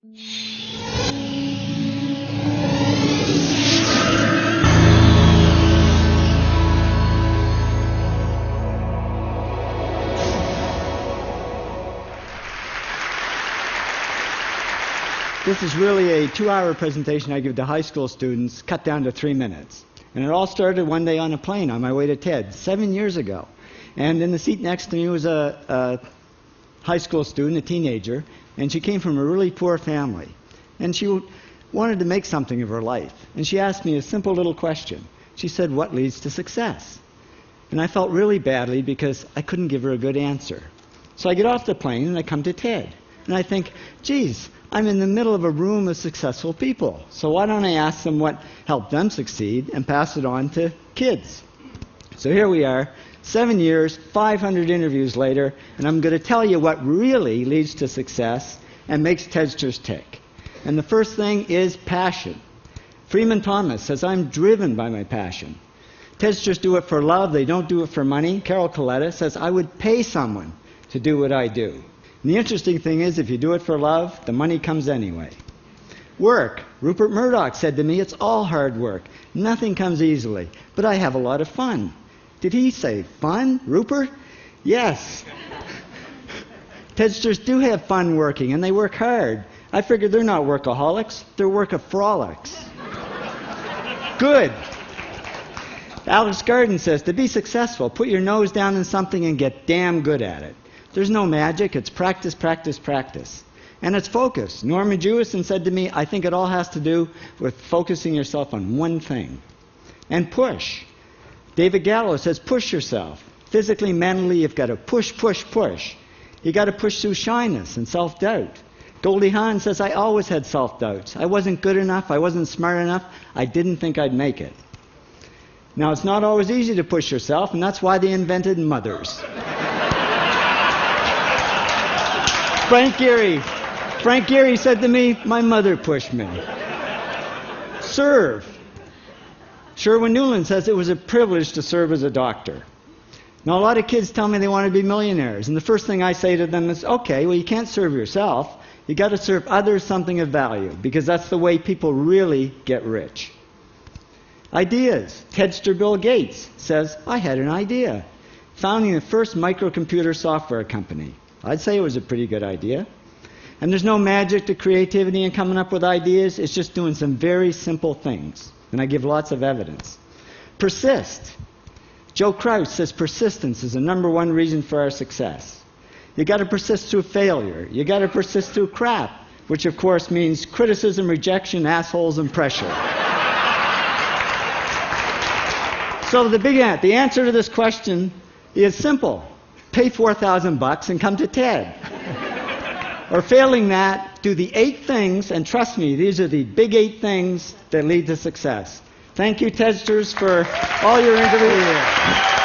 This is really a 2-hour presentation I give to high school students, cut down to 3 minutes. And it all started one day on a plane on my way to TED, 7 years ago. And in the seat next to me was a high school student, a teenager, and she came from a really poor family. And she wanted to make something of her life. And she asked me a simple little question. She said, "What leads to success?" And I felt really badly because I couldn't give her a good answer. So I get off the plane and I come to TED. And I think, geez, I'm in the middle of a room of successful people. So why don't I ask them what helped them succeed and pass it on to kids? So here we are, 7 years, 500 interviews later, and I'm going to tell you what really leads to success and makes TEDsters tick. And the first thing is passion. Freeman Thomas says, "I'm driven by my passion." TEDsters do it for love, they don't do it for money. Carol Coletta says, "I would pay someone to do what I do." And the interesting thing is, if you do it for love, the money comes anyway. Work. Rupert Murdoch said to me, "It's all hard work. Nothing comes easily, but I have a lot of fun." Did he say fun, Rupert? Yes. TEDsters do have fun working, and they work hard. I figured they're not workaholics, they're workaholics. Good. Alex Garden says, "To be successful, put your nose down in something and get damn good at it." There's no magic, it's practice, practice, practice. And it's focus. Norman Jewison said to me, "I think it all has to do with focusing yourself on one thing." And push. David Gallo says, "Push yourself. Physically, mentally, you've got to push, push, push. You've got to push through shyness and self-doubt." Goldie Hawn says, "I always had self-doubts. I wasn't good enough, I wasn't smart enough, I didn't think I'd make it." Now, it's not always easy to push yourself, and that's why they invented mothers. Frank Gehry said to me, "My mother pushed me." Serve. Sherwin Newland says, "It was a privilege to serve as a doctor." Now, a lot of kids tell me they want to be millionaires, and the first thing I say to them is, okay, well, you can't serve yourself. You got to serve others something of value, because that's the way people really get rich. Ideas. TEDster Bill Gates says, "I had an idea. Founding the first microcomputer software company. I'd say it was a pretty good idea." And there's no magic to creativity and coming up with ideas. It's just doing some very simple things. And I give lots of evidence. Persist. Joe Kraus says persistence is the #1 reason for our success. You got to persist through failure. You got to persist through crap, which of course means criticism, rejection, assholes, and pressure. So the answer to this question is simple. Pay $4,000 and come to TED. Or failing that, do the 8 things, and trust me, these are the big 8 things that lead to success. Thank you, TEDsters, for all your interviews.